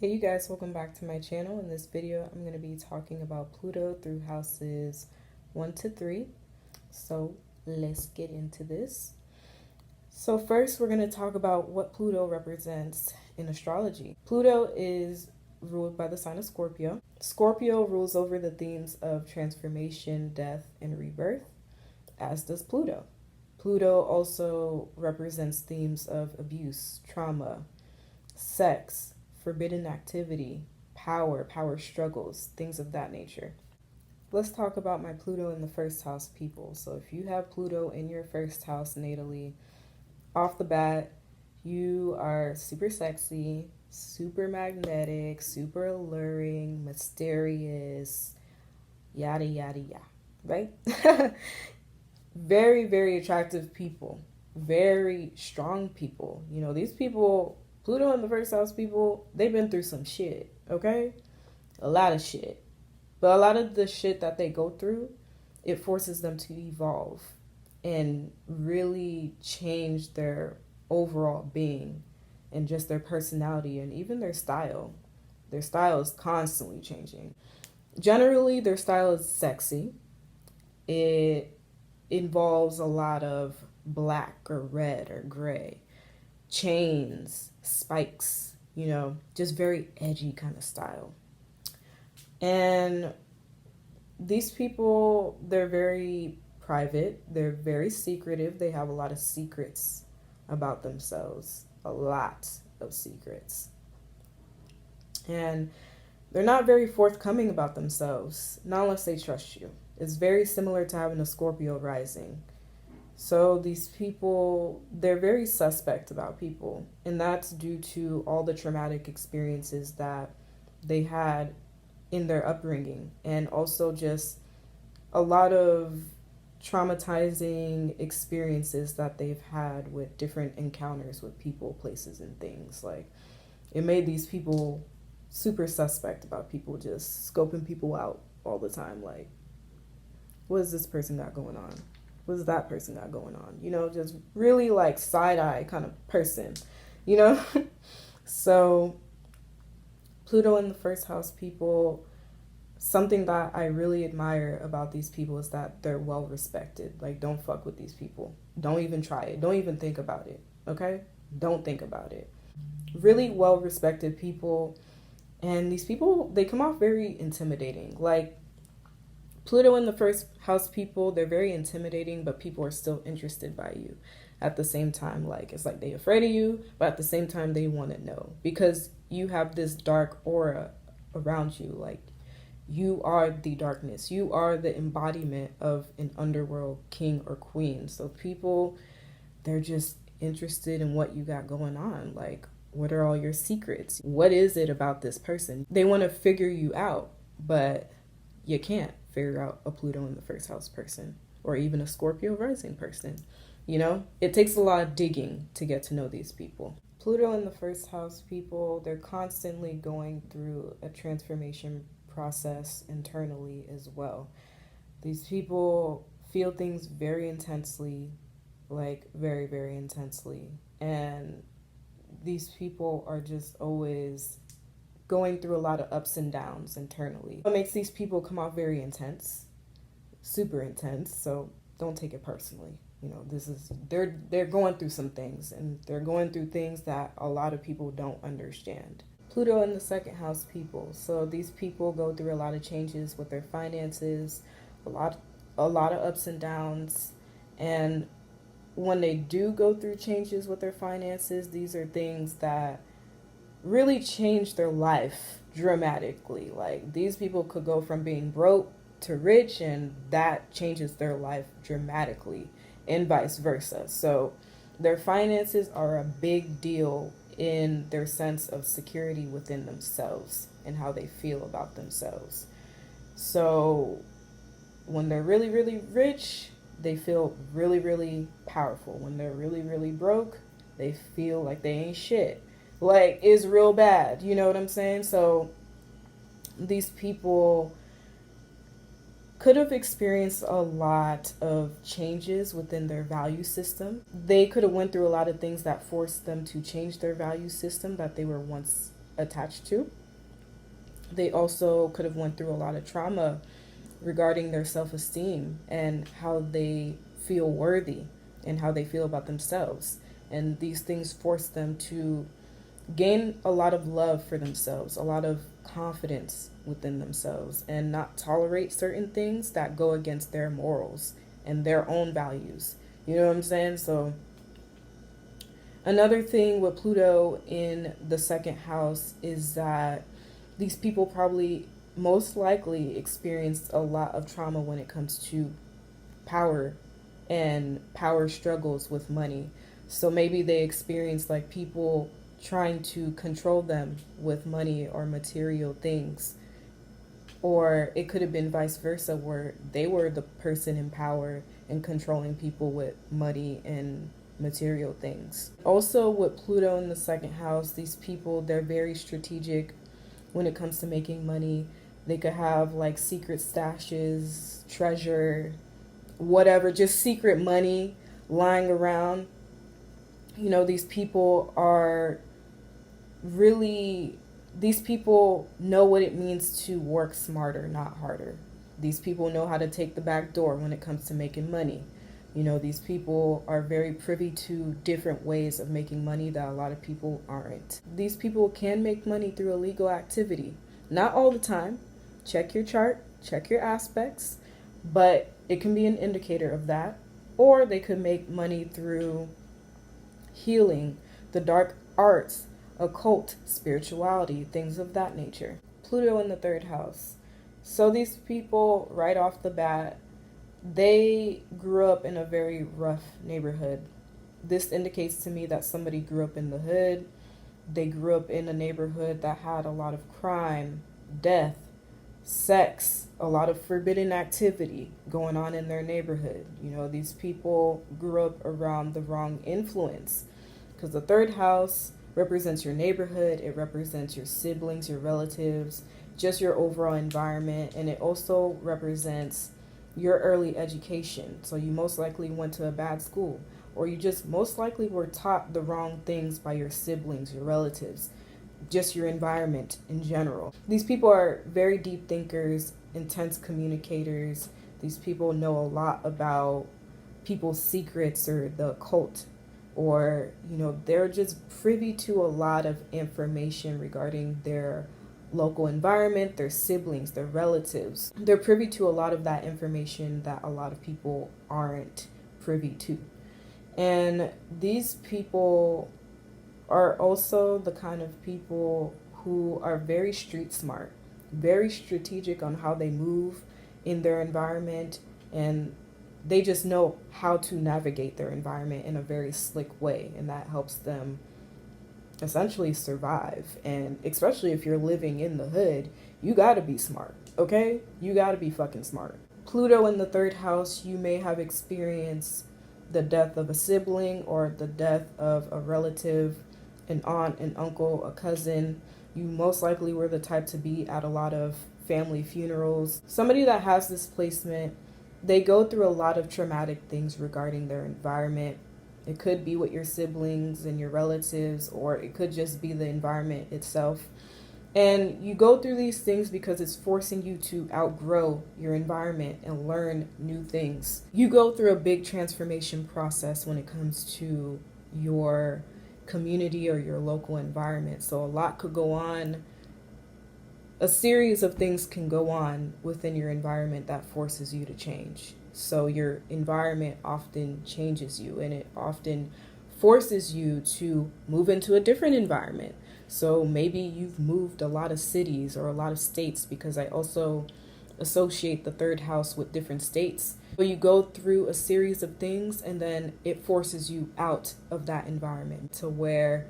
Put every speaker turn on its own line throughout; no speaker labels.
Hey you guys, welcome back to my channel. In this video, I'm going to be talking about Pluto through houses 1 to 3. So let's get into this. So first, we're going to talk about what Pluto represents in astrology. Pluto is ruled by the sign of Scorpio. Scorpio rules over the themes of transformation, death, and rebirth, as does Pluto. Pluto also represents themes of abuse, trauma, sex, forbidden activity, power struggles, things of that nature. Let's talk about my Pluto in the first house people. So if you have Pluto in your first house natally, off the bat, you are super sexy, super magnetic, super alluring, mysterious, yada, yada, yada, right? Very, very attractive people, very strong people. You know, these people, Pluto in the first house people, they've been through some shit, okay? A lot of shit. But a lot of the shit that they go through, it forces them to evolve and really change their overall being and just their personality and even their style. Their style is constantly changing. Generally, their style is sexy. It involves a lot of black or red or gray, chains, spikes, you know, just very edgy kind of style. And these people, they're very private, they're very secretive, they have a lot of secrets about themselves, a lot of secrets. And they're not very forthcoming about themselves, not unless they trust you. It's very similar to having a Scorpio rising. So these people, they're very suspect about people, and that's due to all the traumatic experiences that they had in their upbringing, and also just a lot of traumatizing experiences that they've had with different encounters with people, places, and things. Like, it made these people super suspect about people, just scoping people out all the time. Like, what does this person got going on? What does that person got going on? You know, just really like side-eye kind of person, you know? So Pluto in the first house people, something that I really admire about these people is that they're well respected. Like, don't fuck with these people. Don't even try it. Don't even think about it, okay? Don't think about it. Really well respected people. And these people, they come off very intimidating. Like, Pluto in the first house people, they're very intimidating, but people are still interested by you at the same time. Like, it's like they're afraid of you, but at the same time, they want to know because you have this dark aura around you. Like, you are the darkness. You are the embodiment of an underworld king or queen. So people, they're just interested in what you got going on. Like, what are all your secrets? What is it about this person? They want to figure you out, but you can't figure out a Pluto in the first house person or even a Scorpio rising person. You know, it takes a lot of digging to get to know these people. Pluto in the first house people, they're constantly going through a transformation process internally as well. These people feel things very intensely, like very, very intensely. And these people are just always going through a lot of ups and downs internally. What makes these people come off very intense, super intense, so don't take it personally. You know, this is they're going through some things, and they're going through things that a lot of people don't understand. Pluto in the second house people. So these people go through a lot of changes with their finances, a lot of ups and downs, and when they do go through changes with their finances, these are things that really change their life dramatically. Like, these people could go from being broke to rich, and that changes their life dramatically, and vice versa. So their finances are a big deal in their sense of security within themselves and how they feel about themselves. So when they're really, really rich, they feel really, really powerful. When they're really, really broke, they feel like they ain't shit. Like, it's real bad. You know what I'm saying? So these people could have experienced a lot of changes within their value system. They could have went through a lot of things that forced them to change their value system that they were once attached to. They also could have went through a lot of trauma regarding their self-esteem and how they feel worthy and how they feel about themselves. And these things force them to gain a lot of love for themselves, a lot of confidence within themselves, and not tolerate certain things that go against their morals and their own values. You know what I'm saying? So another thing with Pluto in the second house is that these people probably most likely experienced a lot of trauma when it comes to power and power struggles with money. So maybe they experienced like people trying to control them with money or material things. Or it could have been vice versa, where they were the person in power and controlling people with money and material things. Also, with Pluto in the second house, these people, they're very strategic when it comes to making money. They could have like secret stashes, treasure, whatever, just secret money lying around. You know, these people know what it means to work smarter, not harder. These people know how to take the back door when it comes to making money. You know, these people are very privy to different ways of making money that a lot of people aren't. These people can make money through illegal activity. Not all the time. Check your chart, check your aspects, but it can be an indicator of that. Or they could make money through healing, the dark arts, occult, spirituality, things of that nature. Pluto in the third house. So these people, right off the bat, they grew up in a very rough neighborhood. This indicates to me that somebody grew up in the hood. They grew up in a neighborhood that had a lot of crime, death, sex, a lot of forbidden activity going on in their neighborhood. You know, these people grew up around the wrong influence, because the third house represents your neighborhood, it represents your siblings, your relatives, just your overall environment, and it also represents your early education. So you most likely went to a bad school, or you just most likely were taught the wrong things by your siblings, your relatives, just your environment in general. These people are very deep thinkers, intense communicators. These people know a lot about people's secrets or the occult, or, you know, they're just privy to a lot of information regarding their local environment, their siblings, their relatives. They're privy to a lot of that information that a lot of people aren't privy to. And these people are also the kind of people who are very street smart, very strategic on how they move in their environment, and they just know how to navigate their environment in a very slick way, and that helps them essentially survive. And especially if you're living in the hood, you gotta be smart, okay? You gotta be fucking smart. Pluto in the third house, you may have experienced the death of a sibling or the death of a relative, an aunt, an uncle, a cousin. You most likely were the type to be at a lot of family funerals. Somebody that has this placement, they go through a lot of traumatic things regarding their environment. It could be with your siblings and your relatives, or it could just be the environment itself. And you go through these things because it's forcing you to outgrow your environment and learn new things. You go through a big transformation process when it comes to your community or your local environment. So a lot could go on. A series of things can go on within your environment that forces you to change. So your environment often changes you, and it often forces you to move into a different environment. So maybe you've moved a lot of cities or a lot of states, because I also associate the third house with different states. So you go through a series of things, and then it forces you out of that environment to where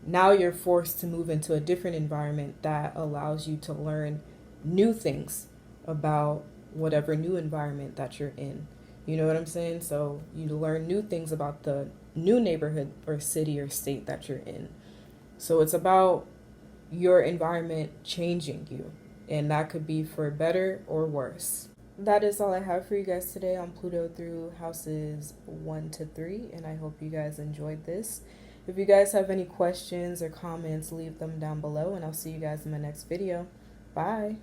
now you're forced to move into a different environment that allows you to learn new things about whatever new environment that you're in. You know what I'm saying? So you learn new things about the new neighborhood or city or state that you're in. So it's about your environment changing you, and that could be for better or worse. That is all I have for you guys today on Pluto through houses 1 to 3, and I hope you guys enjoyed this. If you guys have any questions or comments, leave them down below, and I'll see you guys in my next video. Bye.